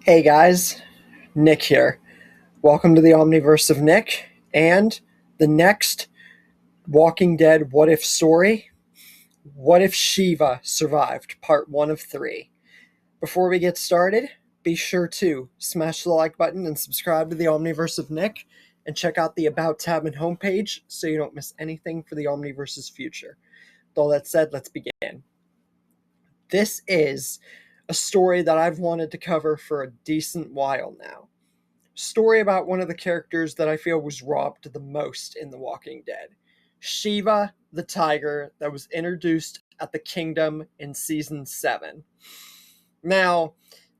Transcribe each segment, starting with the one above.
Hey guys, Nick here. Welcome to the Omniverse of Nick and the next Walking Dead What If story. What if Shiva survived? Part 1 of 3. Before we get started, be sure to smash the like button and subscribe to the Omniverse of Nick and check out the About tab and homepage so you don't miss anything for the Omniverse's future. With all that said, let's begin. This is a story that I've wanted to cover for a decent while now. Story about one of the characters that I feel was robbed the most in The Walking Dead. Shiva, the tiger that was introduced at the Kingdom in Season 7. Now,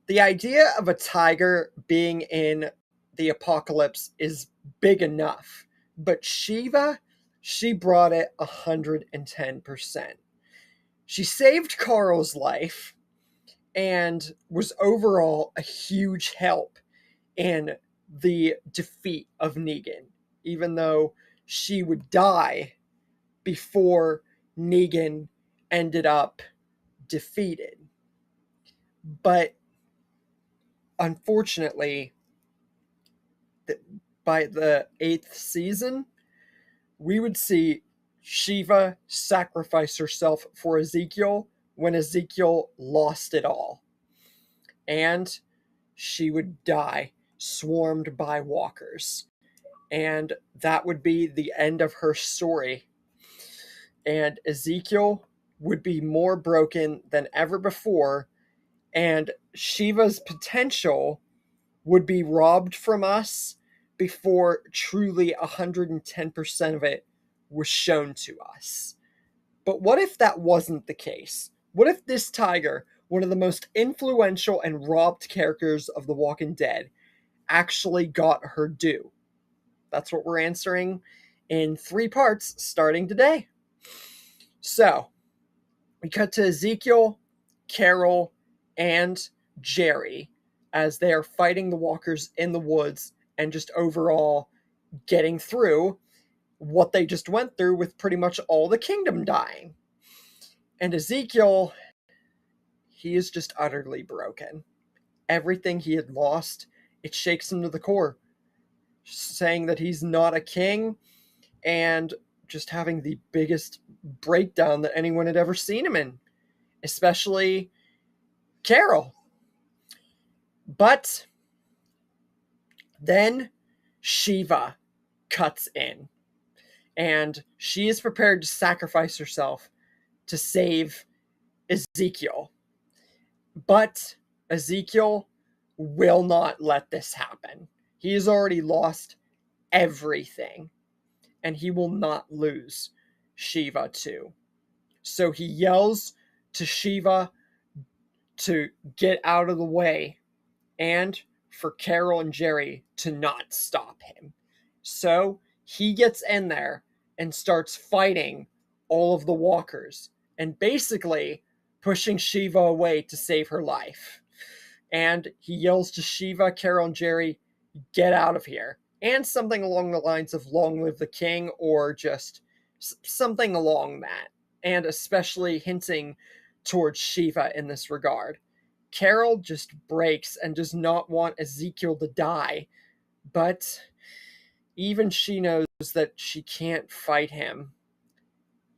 the idea of a tiger being in the apocalypse is big enough, but Shiva, she brought it 110%. She saved Carl's life and was overall a huge help in the defeat of Negan, even though she would die before Negan ended up defeated. But unfortunately, by the 8th season, we would see Shiva sacrifice herself for Ezekiel when Ezekiel lost it all. And she would die swarmed by walkers. And that would be the end of her story. And Ezekiel would be more broken than ever before, and Shiva's potential would be robbed from us before truly 110% of it was shown to us. But what if that wasn't the case? What if this tiger, one of the most influential and robbed characters of The Walking Dead, actually got her due? That's what we're answering in 3 parts starting today. So, we cut to Ezekiel, Carol, and Jerry as they are fighting the walkers in the woods and just overall getting through what they just went through with pretty much all the kingdom dying. And Ezekiel, he is just utterly broken. Everything he had lost, it shakes him to the core, saying that he's not a king and just having the biggest breakdown that anyone had ever seen him in, especially Carol. But then Shiva cuts in, and she is prepared to sacrifice herself to save Ezekiel. But Ezekiel will not let this happen. He has already lost everything, and he will not lose Shiva too. So he yells to Shiva to get out of the way and for Carol and Jerry to not stop him. So he gets in there and starts fighting all of the walkers and basically pushing Shiva away to save her life. And he yells to Shiva, Carol, and Jerry, get out of here. And something along the lines of long live the king, or just something along that. And especially hinting towards Shiva in this regard. Carol just breaks and does not want Ezekiel to die, but even she knows that she can't fight him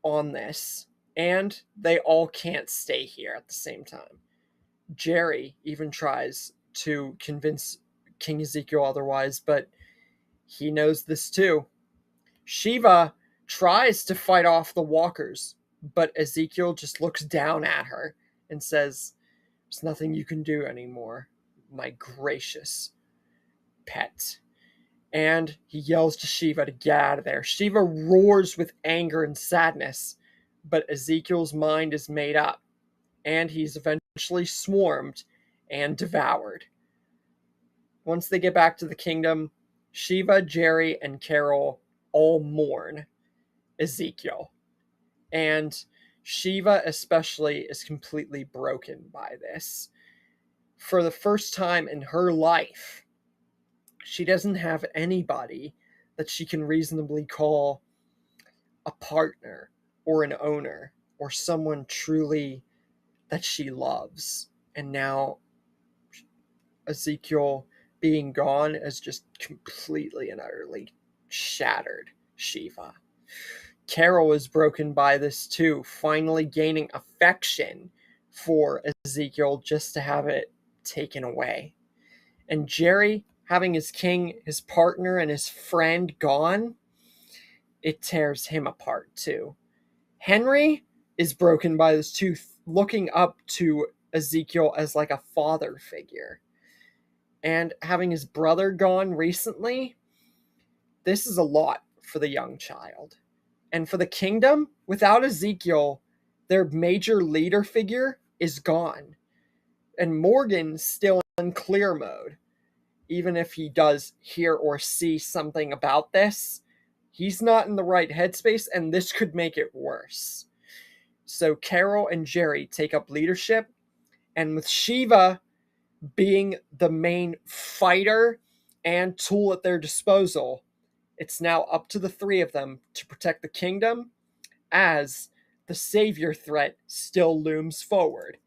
on this, and they all can't stay here at the same time. Jerry even tries to convince King Ezekiel otherwise, but he knows this too. Shiva tries to fight off the walkers, but Ezekiel just looks down at her and says, "There's nothing you can do anymore, my gracious pet." And he yells to Shiva to get out of there. Shiva roars with anger and sadness, but Ezekiel's mind is made up, and he's eventually swarmed and devoured. Once they get back to the kingdom, Shiva, Jerry, and Carol all mourn Ezekiel. And Shiva especially is completely broken by this. For the first time in her life, she doesn't have anybody that she can reasonably call a partner or an owner or someone truly that she loves. And now Ezekiel being gone has just completely and utterly shattered Shiva. Carol is broken by this too, finally gaining affection for Ezekiel just to have it taken away. And Jerry, having his king, his partner, and his friend gone, it tears him apart too. Henry is broken by this too, looking up to Ezekiel as like a father figure. And having his brother gone recently, this is a lot for the young child. And for the kingdom, without Ezekiel, their major leader figure is gone. And Morgan's still in clear mode. Even if he does hear or see something about this, he's not in the right headspace, and this could make it worse. So Carol and Jerry take up leadership, and with Shiva being the main fighter and tool at their disposal, it's now up to the three of them to protect the kingdom as the savior threat still looms forward.